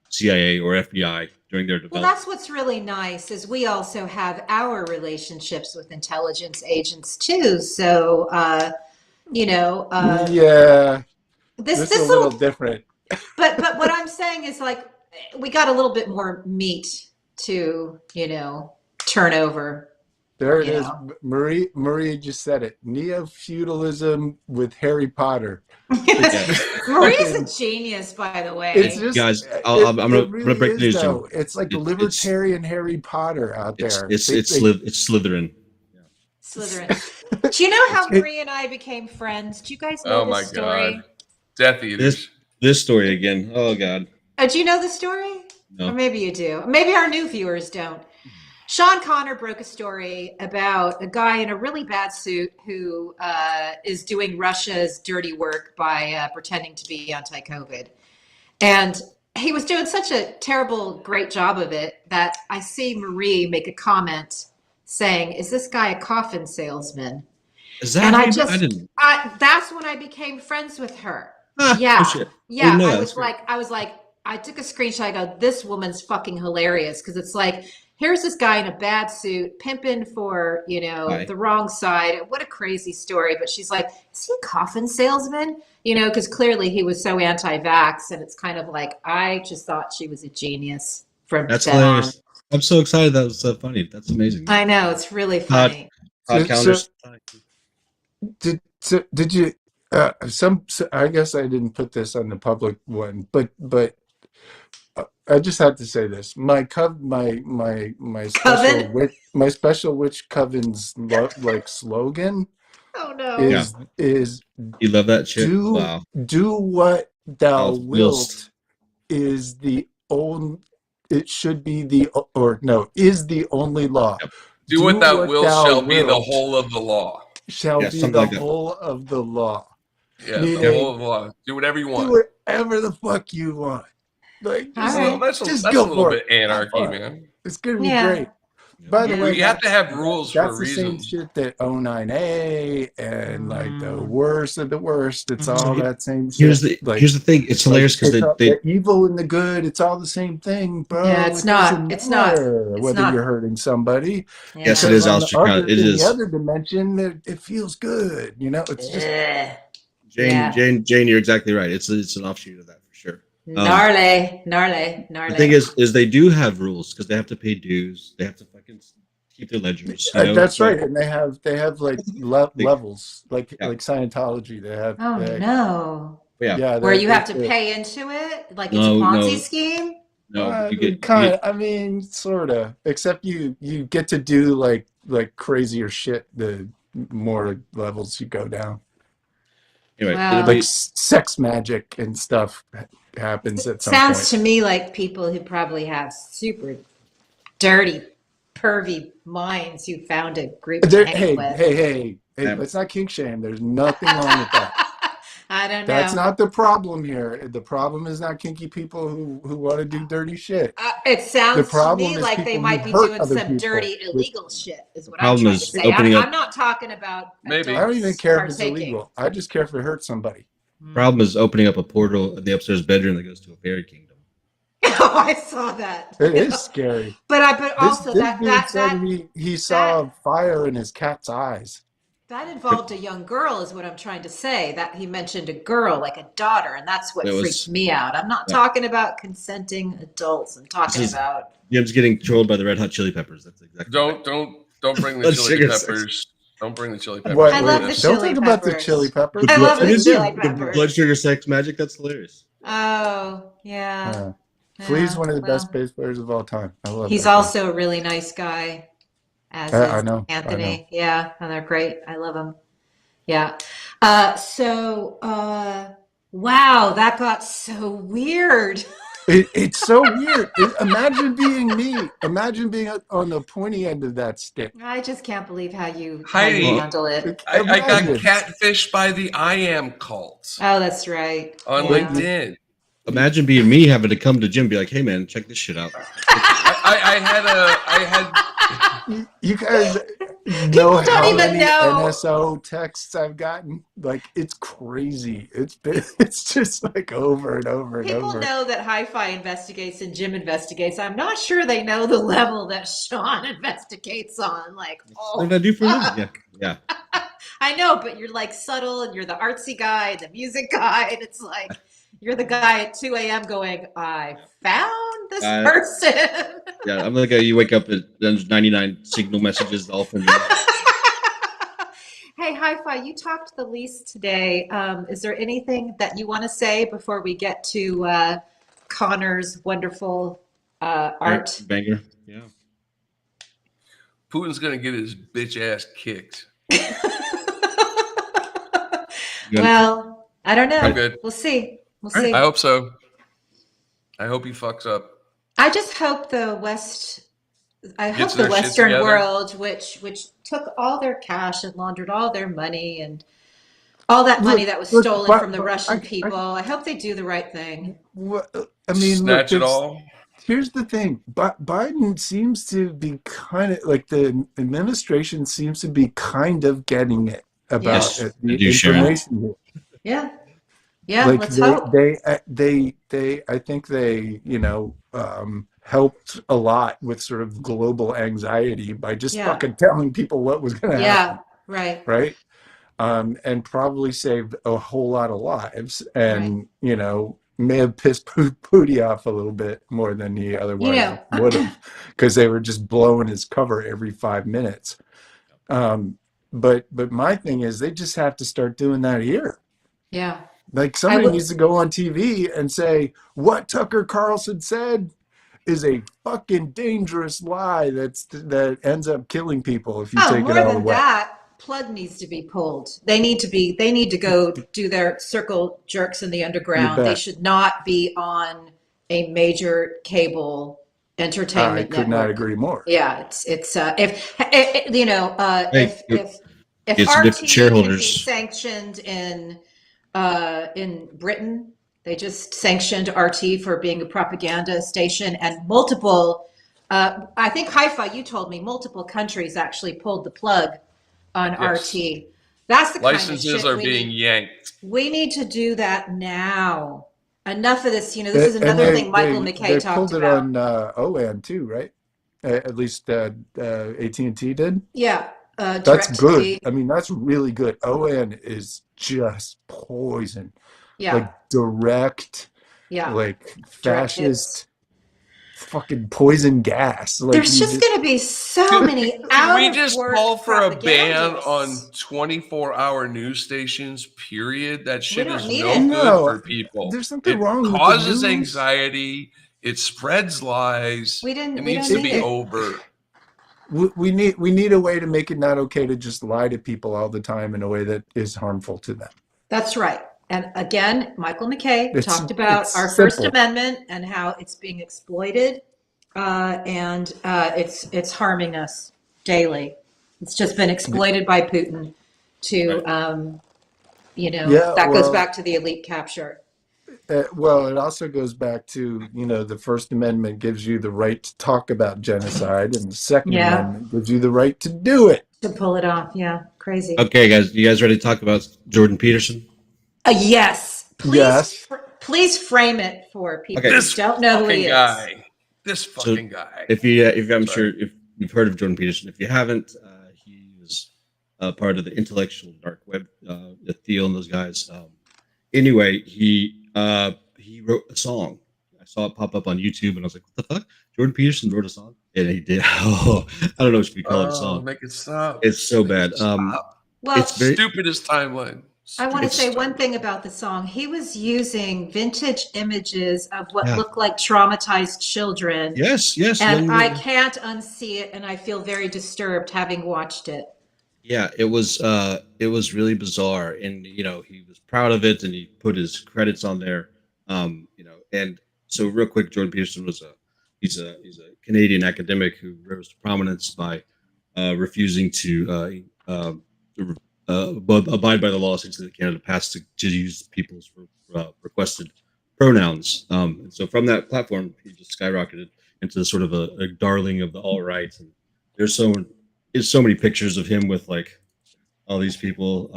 CIA or FBI during their development. Well, that's what's really nice, is we also have our relationships with intelligence agents too. So, this is a little different. But what I'm saying is, like, we got a little bit more meat to, turn over There it is. Marie just said it. Neo-feudalism with Harry Potter. Marie's a genius, by the way. It's just, guys, I'm gonna break the news to you. It's like libertarian Harry Potter out there. It's Slytherin. Slytherin. Do you know how Marie and I became friends? Do you guys know this story? God. Death Eaters. This story again. Oh God. Do you know the story? No. Or maybe you do. Maybe our new viewers don't. Sean Connor broke a story about a guy in a really bad suit who is doing Russia's dirty work by pretending to be anti-COVID. And he was doing such a terrible, great job of it that I see Marie make a comment saying, "Is this guy a coffin salesman?" Is that? And that's when I became friends with her. Yeah. Yeah. I was like, I took a screenshot. I go, this woman's fucking hilarious. Cause it's like, here's this guy in a bad suit pimping for, the wrong side. What a crazy story. But she's like, is he a coffin salesman? Cause clearly he was so anti-vax. And it's kind of like, I just thought she was a genius from That's hilarious. I'm so excited. That was so funny. That's amazing. I know. It's really funny. Did you, I guess I didn't put this on the public one, but I just have to say this. My special witch coven's slogan. Oh no! Is you love that shit? Do what thou wilt is the only. It should be is the only law. Yep. Do what thou wilt shall be the whole of the law. Shall be the whole of the law. Yeah, the whole of the law. Do whatever you want. Do whatever the fuck you want. Like, that's a little bit anarchy, man. It's gonna be great. By the way, you have to have rules for a reason. That's the same shit that 09A and like the worst of the worst. It's all that same shit. Here's the thing. It's hilarious because the evil and the good. It's all the same thing, bro. Yeah, it's not. Whether you're hurting somebody. Yeah. Yes, it is. The other dimension, it feels good. It's just. Jane, you're exactly right. It's an offshoot of that for sure. Gnarly. The thing is they do have rules because they have to pay dues. They have to fucking keep their ledgers. That's right, and they have like levels, like Scientology. They have. No. Yeah. Where you have to pay into it, like it's a Ponzi scheme. No, you get kind of. I mean, sort of. Except you get to do like crazier shit. The more levels you go down. Anyway, like sex magic and stuff happens at some point. Sounds to me like people who probably have super dirty, pervy minds who found a group to hang with. Hey, let's not kink shame. There's nothing wrong with that. I don't know. That's not the problem here. The problem is not kinky people who want to do dirty shit. It sounds to me like they might be doing some dirty illegal shit is what I'm trying to say. I'm not talking about maybe. I don't even care if it's illegal. I just care if it hurts somebody. Problem is opening up a portal in the upstairs bedroom that goes to a fairy kingdom. Oh, I saw that. It is scary. But also he saw fire in his cat's eyes. That involved a young girl is what I'm trying to say. That he mentioned a girl, like a daughter, and that's what freaks me out. I'm not talking about consenting adults. I'm talking about Jim's getting trolled by the Red Hot Chili Peppers. That's exactly don't bring the chili peppers. Don't bring the chili peppers. I love the chili peppers. Don't talk about the chili peppers. I love the chili peppers. The blood sugar sex magic. That's hilarious. Oh yeah. Flea's one of the best bass players of all time. I love. He's also a really nice guy. I know Anthony. I know. Yeah, and they're great. I love them. Yeah. Wow, that got so weird. It's so weird. Imagine being me. Imagine being on the pointy end of that stick. I just can't believe how you handle it. I got catfished by the I Am cult. Oh, that's right. On LinkedIn. Imagine being me having to come to Jim and be like, hey man, check this shit out. You guys know how many NSO texts I've gotten? Like, it's crazy. It's just like over and over and over. People know that Hi-Fi investigates and Jim investigates. I'm not sure they know the level that Sean investigates on. Like, what did I do for you? Yeah. I know, but you're like subtle and you're the artsy guy, the music guy, and it's like you're the guy at 2 a.m. going, I found this person. Yeah, I'm the guy you wake up, there's 99 signal messages all from you. Hey, Hi-Fi, you talked the least today. Is there anything that you want to say before we get to Connor's wonderful art? Banger. Yeah. Putin's gonna get his bitch ass kicked. Well, I don't know. I'm good. We'll see. We'll see. I hope so. I hope he fucks up. I just hope the West. I hope Gets the their shit Western together. world, which took all their cash and laundered all their money and all that money that was stolen from the Russian people. I hope they do the right thing. I mean, snatch it all. Here's the thing. Biden seems to be kind of like the administration seems to be kind of getting it about the information. Yeah. Yeah. Like let's hope. They I think they, helped a lot with sort of global anxiety by just fucking telling people what was going to happen. Yeah. Right. And probably saved a whole lot of lives, and may have pissed Pootie off a little bit more than he otherwise would have, because they were just blowing his cover every 5 minutes. But my thing is, they just have to start doing that here. Yeah. Like somebody needs to go on TV and say what Tucker Carlson said is a fucking dangerous lie that ends up killing people if you take it all away. That plug needs to be pulled. They need to go do their circle jerks in the underground. They should not be on a major cable entertainment network. I could not agree more. Yeah, it's if RT shareholders is sanctioned in Britain, they just sanctioned RT for being a propaganda station, and multiple I think Hi-Fi, you told me multiple countries actually pulled the plug on RT. That's the licenses kind of shit are being yanked. We need to do that now. Enough of this. This is another thing Michael McKay talked about. They pulled it on OAN too, right? At least AT&T did. Yeah. That's good. I mean, that's really good. OAN is just poison. Yeah. Like direct, like fascist fucking poison gas. Like, there's just going to be so many hours. We just call for a ban on 24-hour news stations, period. That shit is no good for people. There's something wrong with it. Causes anxiety. It spreads lies. It needs to be over. We need a way to make it not okay to just lie to people all the time in a way that is harmful to them. That's right. And again, Michael McKay talked about our First Amendment and how it's being exploited, and it's harming us daily. It's just been exploited by Putin to, that goes back to the elite capture. Well, it also goes back to, the First Amendment gives you the right to talk about genocide, and the Second Amendment gives you the right to do it. To pull it off. Yeah. Crazy. Okay, guys. You guys ready to talk about Jordan Peterson? Yes. Please, please frame it for people who don't know who he is. This fucking guy. If I'm sure if you've heard of Jordan Peterson. If you haven't, he was part of the intellectual dark web, Theo and those guys. Anyway, he wrote a song. I saw it pop up on YouTube, and I was like, "What the fuck?" Jordan Peterson wrote a song, and he did. I don't know what you call it a song. Make it stop. It's so bad. Well, it's very stupidest timeline. I want to say one thing about the song. He was using vintage images of what looked like traumatized children. Yes. And I can't unsee it, and I feel very disturbed having watched it. Yeah, it was really bizarre, and he was proud of it, and he put his credits on there. And so real quick, Jordan Peterson he's a Canadian academic who rose to prominence by refusing to abide by the law essentially that Canada passed to use people's requested pronouns. And so from that platform, he just skyrocketed into sort of a darling of the alt-right. And there's so many pictures of him with like all these people.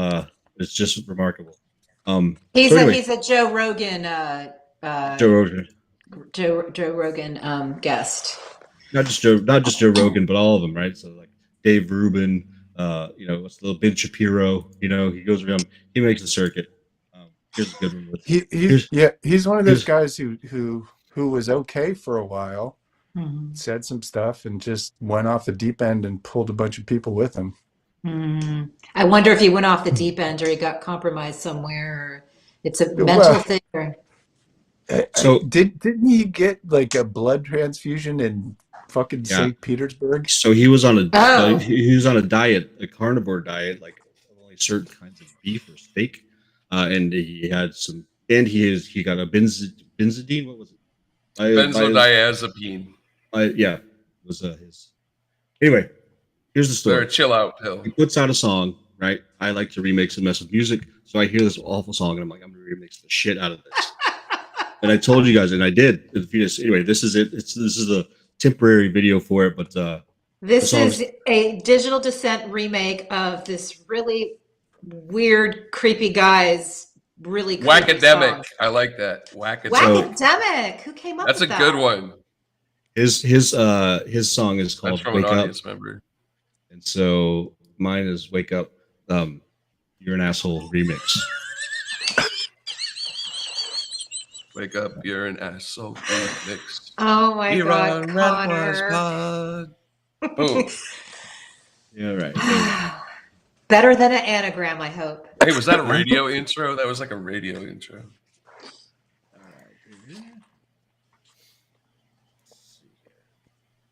It's just remarkable. He's a Joe Rogan. Joe Rogan guest. Not just Joe Rogan, but all of them, right? So like Dave Rubin. What's the little Ben Shapiro? He goes around. He makes the circuit. Here's a good one. He's one of those guys who who was okay for a while, said some stuff and just went off the deep end and pulled a bunch of people with him. I wonder if he went off the deep end or he got compromised somewhere. Or it's a mental thing. So didn't he get like a blood transfusion in fucking St. Petersburg? So he was on a he was on a diet, a carnivore diet, like only certain kinds of beef or steak, and he had some, and he got a benzidine. What was it? Benzodiazepine. It was his. Anyway, here's the story. Or a chill out pill. He puts out a song, right? I like to remix and mess with music, so I hear this awful song, and I'm like, I'm gonna remix the shit out of this. And I told you guys, and I did. Anyway, this is it. This is a temporary video for it, but this is a Digital Descent remake of this really weird, creepy guy's really creepy Wackademic. song. I like that. Wackademic. Who came up with that? That's a good one. His song is called from "Wake an Up," audience member. and so mine is "Wake Up." You're an asshole remix. Wake up, you're an asshole remix. Oh my Here God, on Connor. Boom. Yeah, right. Better than an anagram, I hope. Hey, was that a radio intro? That was like a radio intro.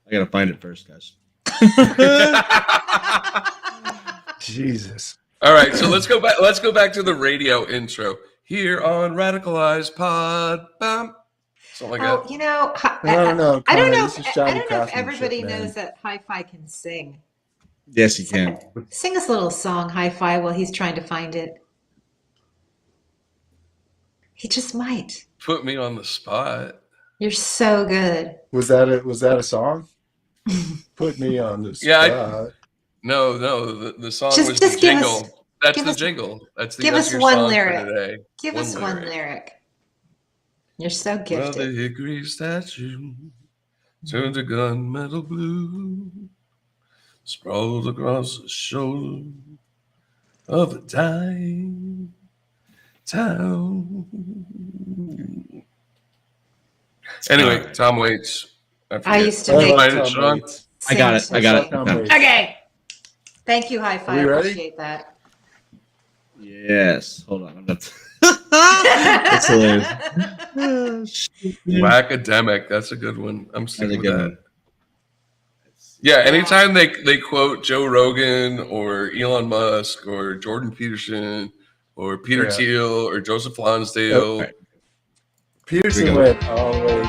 I gotta find it first, guys. Jesus. All right, so let's go back. Let's go back to the radio intro here on Radicalized Pod. Bam. Something like that. You know, I don't know. I don't know. This is I Johnny don't know if Craftsman everybody shit, man. knows that Hi-Fi can sing. Yes, you can. Sing us a little song, Hi-Fi, while he's trying to find it. He just might. Put me on the spot. You're so good. Was that a song? Put me on the spot. Yeah, no. The song was the jingle. That's the jingle. That's your one song lyric. for today. Give us one lyric. You're so gifted. Well, the hickory statue turned a gunmetal blue, sprawled across the shoulder of a dying town. Anyway, Tom Waits. I used to make it. I got it. Okay. Thank you, Hi-Fi. I appreciate that. Yes. Hold on. That's hilarious. Wackademic. That's a good one. I'm sticking with that. Yeah, anytime they quote Joe Rogan or Elon Musk or Jordan Peterson or Peter Thiel or Joseph Lonsdale. Okay. Peterson went all the way.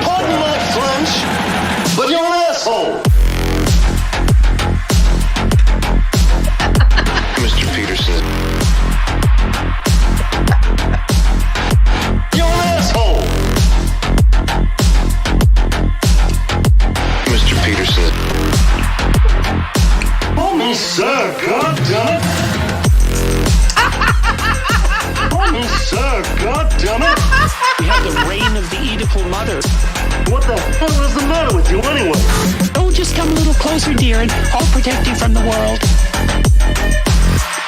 Pardon my French, but you're an asshole. Mr. Peterson. You're an asshole. Mr. Peterson. Oh, me, sir, God damn it. Oh, me, sir, God damn it. We have the reign of the Oedipal mother. What the hell is the matter with you anyway? Oh, just come a little closer, dear, and I'll protect you from the world.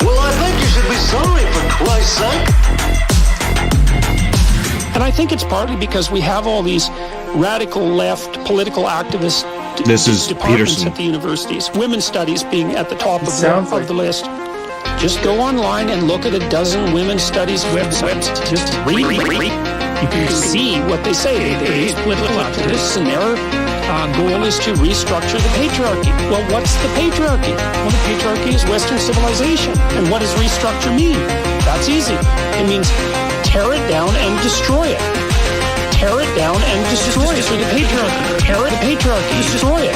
Well, I think you should be sorry, for Christ's sake. And I think it's partly because we have all these radical left political activist departments Peterson at the universities. Women's studies being at the top of the list. Just go online and look at a dozen women's studies websites. Just read. You can see what they say. They produce political activists, and they're goal is to restructure the patriarchy. Well, what's the patriarchy? Well, the patriarchy is Western civilization. And what does restructure mean? That's easy. It means tear it down and destroy it. Tear it down and destroy it. The patriarchy. Tear it, the patriarchy. Destroy it.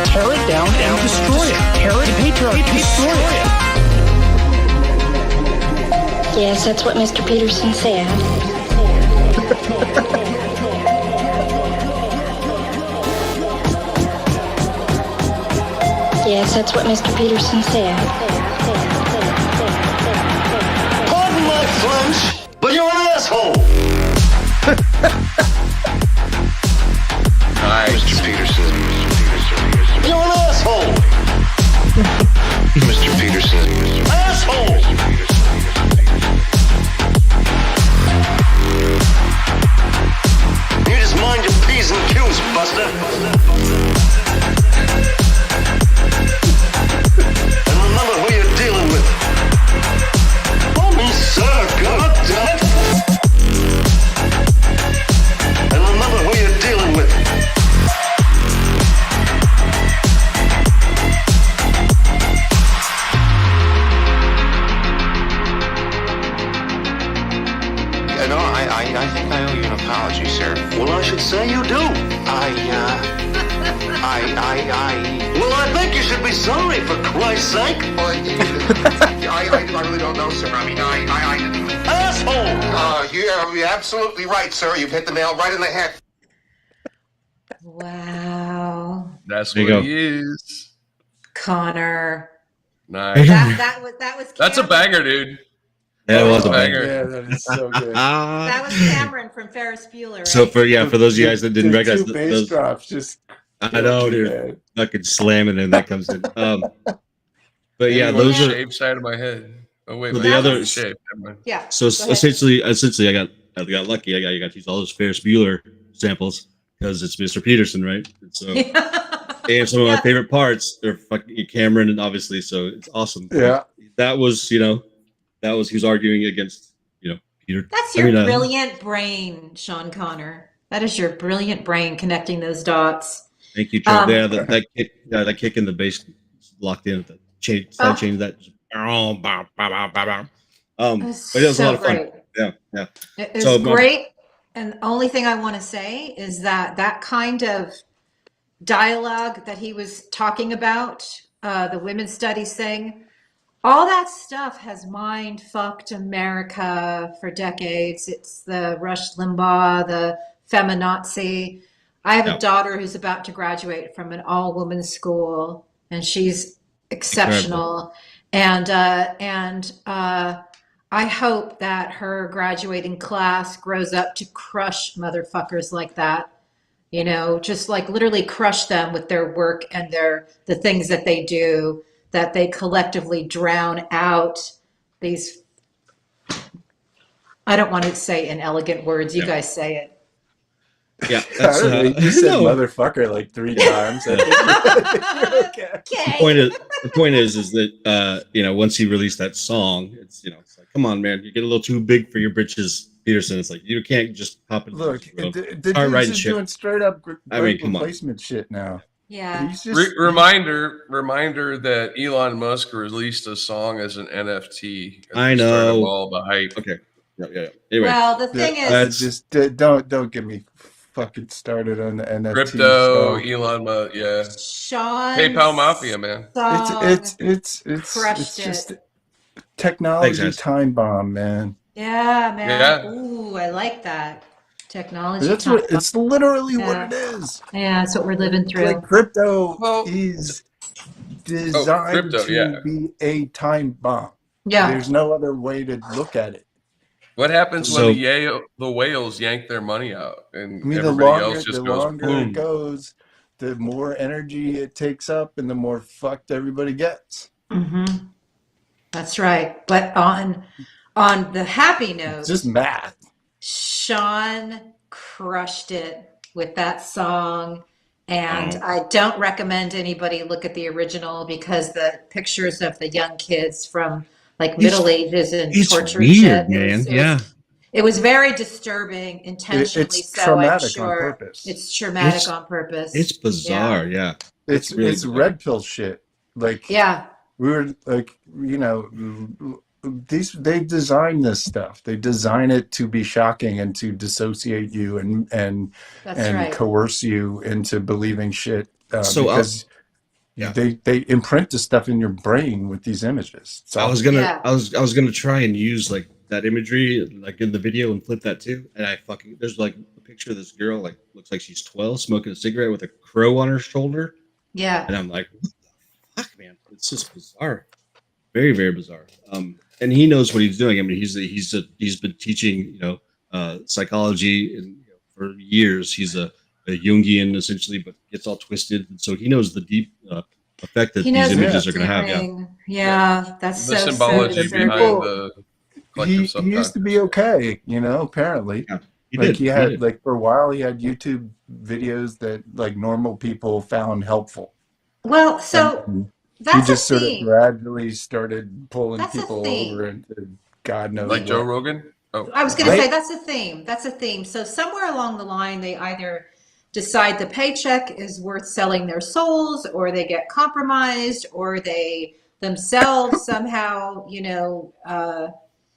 Tear it down and destroy it. Tear it, the patriarchy. Destroy it. Yes, that's what Mr. Peterson said. Yes, that's what Mr. Peterson said. Pardon my French, but you're an asshole. Nice. Mr. Peterson. You're an asshole. Mr. Peterson. Asshole. You just mind your P's and Q's, Buster. And remember who you're dealing with. Oh, me, sir, God damn it. And remember who you're dealing with. No, I think I owe you an apology, sir. Well, I should say you do. Well, I think you should be sorry, for Christ's sake. Well, I really don't know, sir. I mean, Asshole! You're absolutely right, sir. You've hit the nail right in the head. Wow. That's There what you he is. Connor. Nice. That was That's a Cameron. banger, dude. Yeah, it was a banger. Yeah, that is so good. That was Cameron from Ferris Bueller, right? So for those of you guys that didn't The recognize two bass those, drops, just I know, dude, man. fucking slamming and that comes in. But yeah, Anyone those are shaved side of my head. Oh wait, Well, my the head other- was shaved. Never mind. Yeah. so Go ahead. essentially I got lucky. I got to use all those Ferris Bueller samples because it's Mr. Peterson, right? And so and some of my favorite parts are fucking Cameron, and obviously, so it's awesome. Yeah. That was he was arguing against Peter. That's your brilliant brain, Sean Connor. That is your brilliant brain connecting those dots. Thank you, Chuck. Yeah, that kick in the bass locked in with the side change that. But it was a lot of fun. Yeah. It was So, great. And the only thing I want to say is that kind of dialogue that he was talking about, the women's studies thing, all that stuff has mind fucked America for decades. It's the Rush Limbaugh, the feminazi. I have a daughter who's about to graduate from an all-woman school, and she's exceptional. And I hope that her graduating class grows up to crush motherfuckers like that. Just like literally crush them with their work and the things that they do, that they collectively drown out these. I don't want to say inelegant words. You guys say it. Yeah, I don't know, you said motherfucker like 3 times. I think you're okay. The point is that once he released that song, it's like, come on, man, you get a little too big for your britches, Peterson. It's like you can't just hop in. Look, the dude's just doing straight up replacement shit now. Yeah. He's just, Reminder that Elon Musk released a song as an NFT. I know. All the hype. Okay. Yeah. Anyway, Well, the thing is, just don't get me fucking started on the NFT. Crypto, Elon Musk, yeah. Sean PayPal Mafia, man. It's crushed just it. technology time bomb, man. Yeah, man. Yeah. Ooh, I like that. Technology. That's what it's literally what it is. Yeah, that's what we're living through. Like crypto is designed to be a time bomb. Yeah. There's no other way to look at it. What happens when the whales yank their money out and everybody else just goes longer boom? It goes, the more energy it takes up and the more fucked everybody gets. Mm-hmm. That's right. But on the happy note, it's just math. Sean crushed it with that song. And I don't recommend anybody look at the original because the pictures of the young kids from like Middle Ages and torture weird, shit. man. It was very disturbing, intentionally It's so, traumatic I'm sure. on purpose. It's traumatic on purpose. It's bizarre, yeah. It's really it's red pill shit. Like, yeah, we were like, you know, they design this stuff. They design it to be shocking and to dissociate you and that's right. coerce you into believing shit, So because yeah. they imprint this stuff in your brain with these images. I was gonna try and use like that imagery like in the video and flip that too. And there's like a picture of this girl, like looks like she's 12, smoking a cigarette with a crow on her shoulder. Yeah. And I'm like, what the fuck, man? It's just bizarre. Very, very bizarre. And he knows what he's doing. I mean, he's been teaching, psychology for years. He's a Jungian essentially, but gets all twisted. And so he knows the deep effect that these images are going to have. Yeah, that's the so symbology behind the he used to be okay, apparently. Yeah, he had like for a while he had YouTube videos that like normal people found helpful. Well, so that's he just sort of gradually started pulling people theme. over into God knows like what. Joe Rogan. Oh, I was going to say that's a theme. That's a theme. So somewhere along the line, they either decide the paycheck is worth selling their souls, or they get compromised, or they themselves somehow,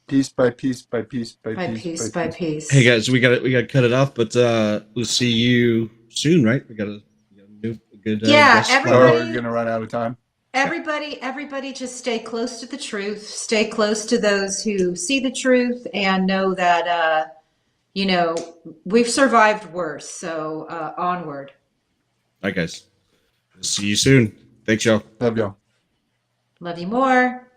piece by piece by piece by piece by piece. Hey guys, we got to cut it off, but we'll see you soon, right? We got a good everybody. We're gonna run out of time. Everybody just stay close to the truth. Stay close to those who see the truth and know that we've survived worse. So onward. All right, guys. We'll see you soon. Thanks, y'all. Love y'all. Love you more.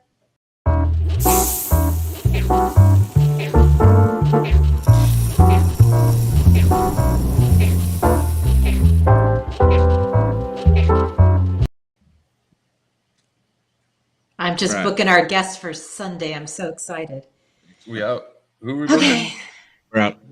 I'm just booking our guests for Sunday. I'm so excited. We out. Who are we booking? Okay. We're out.